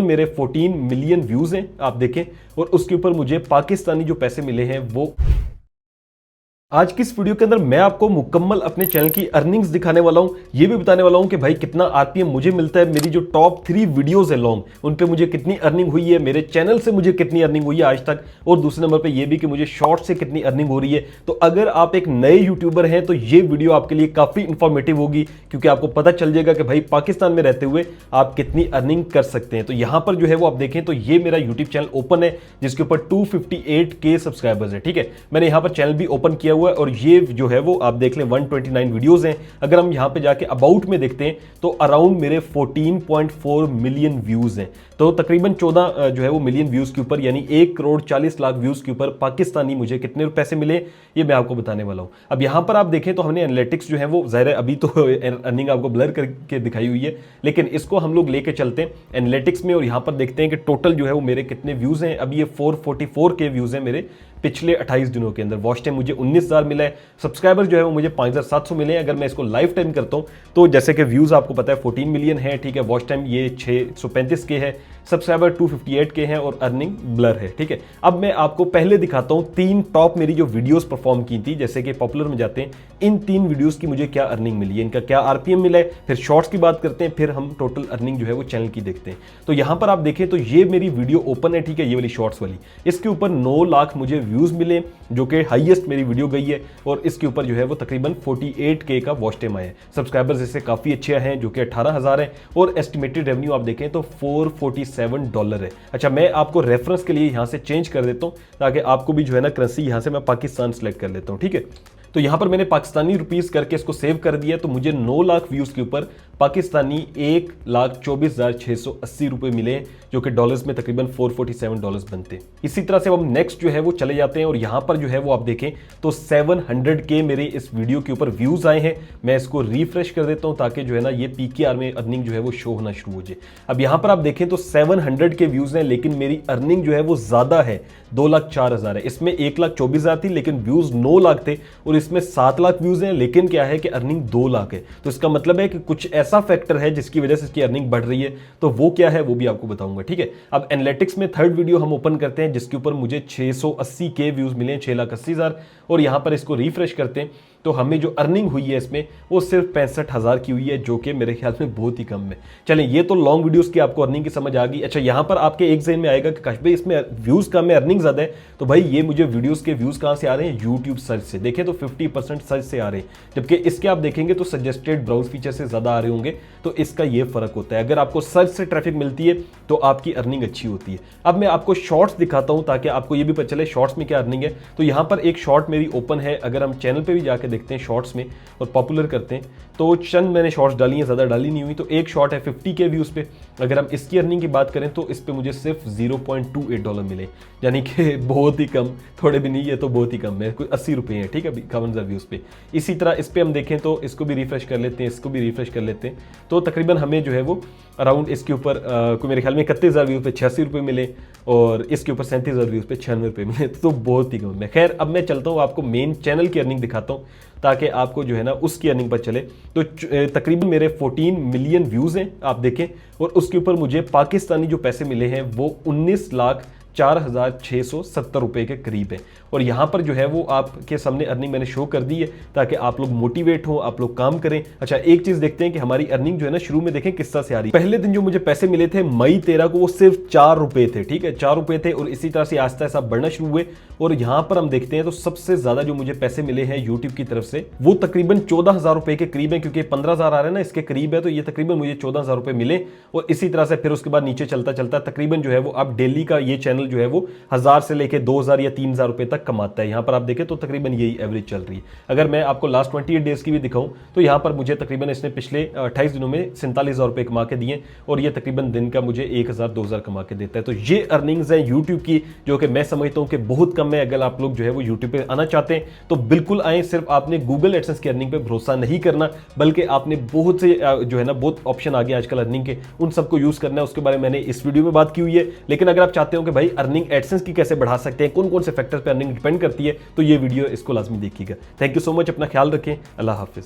मेरे 14 million views हैं आप देखें, और उसके ऊपर मुझे पाकिस्तानी जो पैसे मिले हैं वो। आज की इस वीडियो के अंदर मैं आपको मुकम्मल अपने चैनल की अर्निंग्स दिखाने वाला हूं, ये भी बताने वाला हूं कि भाई कितना आरपीएम मुझे मिलता है, मेरी जो टॉप 3 वीडियोस है लॉन्ग उन पे मुझे कितनी अर्निंग हुई है, मेरे चैनल से मुझे कितनी अर्निंग हुई है आज तक, और दूसरे नंबर पे ये भी कि मुझे शॉर्ट से कितनी अर्निंग हो रही है। तो अगर आप एक नए यूट्यूबर हैं तो ये वीडियो आपके लिए काफी इंफॉर्मेटिव होगी, क्योंकि आपको पता चल जाएगा कि भाई पाकिस्तान में रहते हुए आप कितनी अर्निंग कर सकते हैं। तो यहां पर जो है वो आप देखें तो ये मेरा यूट्यूब चैनल ओपन है जिसके ऊपर 258K सब्सक्राइबर्स है। ठीक है, मैंने यहां पर चैनल भी ओपन किया हुआ है और ये जो है वो आप देख लें 129 वीडियोस हैं। अगर हम यहां पे जाके अबाउट में देखते हैं तो अराउंड मेरे 14.4 मिलियन व्यूज हैं। तो तकरीबन 14 जो है वो मिलियन व्यूज के ऊपर, यानी 1 करोड़ 40 लाख व्यूज के ऊपर पाकिस्तानी मुझे कितने पैसे मिले ये मैं आपको बताने वाला हूं। अब यहां पर आप देखें तो हमने एनालिटिक्स जो है वो जाहिर है अभी तो अर्निंग आपको ब्लर करके दिखाई हुई है, लेकिन इसको हम लोग लेके चलते हैं एनालिटिक्स में और यहां पर देखते हैं कि टोटल जो है वो मेरे कितने व्यूज हैं। अब ये 444K व्यूज हैं मेरे पिछले 28 दिनों के अंदर। वॉच टाइम मुझे 19,000 मिला है, सब्सक्राइबर जो है वो मुझे 5,700 मिले हैं। अगर मैं इसको लाइफ टाइम करता हूं तो जैसे कि व्यूज आपको पता है 14 मिलियन है, ठीक है, वॉच टाइम ये 635K है, सब्सक्राइबर 258K है और अर्निंग ब्लर है। ठीक है, अब मैं आपको पहले दिखाता हूं 3 टॉप मेरी जो वीडियोस परफॉर्म की थी, जैसे कि पॉपुलर में जाते हैं, इन 3 वीडियोस की मुझे क्या अर्निंग मिली है, इनका क्या आरपीएम मिला है, फिर शॉर्ट्स की बात करते हैं, फिर हम टोटल अर्निंग जो है वो चैनल की देखते हैं। तो यहां पर आप देखें तो ये मेरी वीडियो ओपन है, ठीक है, ये वाली शॉर्ट्स वाली, इसके ऊपर 9 लाख मुझे व्यूज मिले जो कि हाईएस्ट मेरी वीडियो गई है, और इसके ऊपर जो है वो तकरीबन 48K का वॉच टाइम आया है। सब्सक्राइबर्स इससे काफी अच्छे हैं जो कि 18,000 है, और एस्टिमेटेड रेवेन्यू आप देखें तो $447 है। अच्छा, मैं आपको रेफरेंस के लिए यहां से चेंज कर देता हूं ताकि आपको भी जो है ना करेंसी यहां से मैं पाकिस्तान सेलेक्ट कर लेता हूं। ठीक है, तो यहां पर मैंने पाकिस्तानी रुपीस करके इसको सेव कर दिया, तो मुझे 9 लाख व्यूज के ऊपर पाकिस्तानी $1,24,680 मिले, जो कि डॉलर्स में तकरीबन $447 बनते हैं। इसी तरह से हम नेक्स्ट जो है वो चले जाते हैं और यहां पर जो है वो आप देखें तो 700K मेरे इस वीडियो के ऊपर व्यूज आए हैं। मैं इसको रिफ्रेश कर देता हूं ताकि जो है ना ये पीकेआर में अर्निंग जो है वो शो होना शुरू हो जाए। अब यहां पर आप देखें तो 700K व्यूज हैं, लेकिन मेरी अर्निंग जो है वो ज्यादा है, 2,04,000 है। इसमें 1,24,000 थी लेकिन व्यूज 9 लाख थे, और इसमें 7 लाख व्यूज हैं लेकिन क्या है कि अर्निंग 2 लाख है। तो इसका मतलब है कि कुछ ऐसा फैक्टर है जिसकी वजह से इसकी अर्निंग बढ़ रही है, तो वो क्या है वो भी आपको बताऊंगा। ठीक है, अब एनालिटिक्स में थर्ड वीडियो हम ओपन करते हैं जिसके ऊपर मुझे 680K व्यूज मिले, 6,80,000, और यहां पर इसको रिफ्रेश करते हैं तो हमें जो अर्निंग हुई है इसमें वो सिर्फ 65,000 की हुई है, जो कि मेरे ख्याल में बहुत ही कम है। चलें, ये तो लॉन्ग वीडियोस की आपको अर्निंग की समझ आ गई। अच्छा, यहां पर आपके एक जहन में आएगा कि काश भाई इसमें व्यूज कम है अर्निंग ज्यादा है, तो भाई ये मुझे वीडियोस के व्यूज कहां से आ रहे हैं, यूट्यूब सर्च से। देखें तो 50% सर्च से आ रहे हैं, जबकि इसके आप देखेंगे तो सजेस्टेड ब्राउज फीचर से ज्यादा आ रहे होंगे। तो इसका ये फर्क होता है, अगर आपको सर्च से ट्रैफिक मिलती है तो आपकी अर्निंग अच्छी होती है। अब मैं आपको शॉर्ट्स दिखाता हूं ताकि आपको ये भी पता चले शॉर्ट्स में क्या अर्निंग है। तो यहां पर एक शॉर्ट मेरी ओपन है, अगर हम चैनल पे भी जाके देखते हैं शॉर्ट्स में और पॉपुलर करते हैं तो चंद मैंने शॉर्ट्स डाली हैं, ज्यादा डाली नहीं हुई। तो एक शॉर्ट है 50K व्यूज पे, अगर हम इसकी अर्निंग की बात करें तो इस पे मुझे सिर्फ $0.28 मिले, यानी कि बहुत ही कम, थोड़े भी नहीं, ये तो बहुत ही कम है, कोई 80 रुपए है। ठीक है, 51,000 व्यूज पे। इसी तरह इस पे हम देखें तो इसको भी रिफ्रेश कर लेते हैं, इसको भी रिफ्रेश कर लेते हैं, तो तकरीबन हमें जो है वो अराउंड इसके ऊपर कोई मेरे ख्याल में 31,000 व्यूज पे 86 रुपये मिले, और इसके ऊपर 37,000 व्यूज पे 96 रुपये मिले, तो बहुत ही कम है। खैर, अब मैं चलता हूँ आपको मेन चैनल की अर्निंग दिखाता हूँ ताकि आपको जो है ना उसकी अर्निंग पर चले। तो तकरीबन मेरे 14 मिलियन व्यूज हैं आप देखें, और उसके ऊपर मुझे पाकिस्तानी जो पैसे मिले हैं वो 19,04,670 रुपए के करीब है। और यहां पर जो है वो आपके सामने अर्निंग मैंने शो कर दी है ताकि आप लोग मोटिवेट हो, आप लोग काम करें। अच्छा, एक चीज देखते हैं कि हमारी अर्निंग जो है ना शुरू में देखें किस तरह से आ रही है। पहले दिन जो मुझे पैसे मिले थे मई 13 को, वो सिर्फ 4 रुपए थे। ठीक है, 4 रुपए थे, और इसी तरह से आस्ता आस्ता बढ़ना शुरू हुए। और यहां पर हम देखते हैं तो सबसे ज्यादा जो मुझे पैसे मिले हैं यूट्यूब की तरफ से वो तकरीबन 14,000 रुपए के करीब है, क्योंकि 15,000 आ रहे हैं ना इसके करीब है, तो ये तकरीबन मुझे 14,000 रुपए मिले। और इसी तरह से फिर उसके बाद नीचे चलता चलता तकरीबन जो है वो अब डेली का ये चैनल जो है वो 1,000 से लेकर 2,000 या 3,000 रुपए तक कमाता है। यहां पर आप देखें तो तकरीबन यही एवरेज चल रही है। अगर मैं आपको लास्ट 28 डेज की भी दिखाऊं तो यहां पर मुझे तकरीबन इसने पिछले 28 दिनों में 47,000 रुपए कमा के दिए, और ये तकरीबन दिन का मुझे 1,000-2,000 कमा के देता है। तो ये अर्निंग्स हैं यूट्यूब की, जो कि मैं समझता हूं कि बहुत कम है। अगर आप लोग जो है वो यूट्यूब पे आना चाहते हैं तो बिल्कुल आए। सिर्फ आपने गूगल एडसेंस की अर्निंग पे भरोसा नहीं करना, बल्कि आपने बहुत से जो है ना बहुत ऑप्शन आ गए आजकल अर्निंग के, उन सबको यूज करना है। उसके बारे में मैंने इस वीडियो में बात की हुई है। लेकिन अगर आप चाहते हो कि भाई अर्निंग एडसेंस की कैसे बढ़ा सकते हैं, कौन कौन से फैक्टर्स पे अर्निंग डिपेंड करती है, तो ये वीडियो इसको लाजमी देखिएगा। थैंक यू सो मच, अपना ख्याल रखें, अल्लाह हाफिज।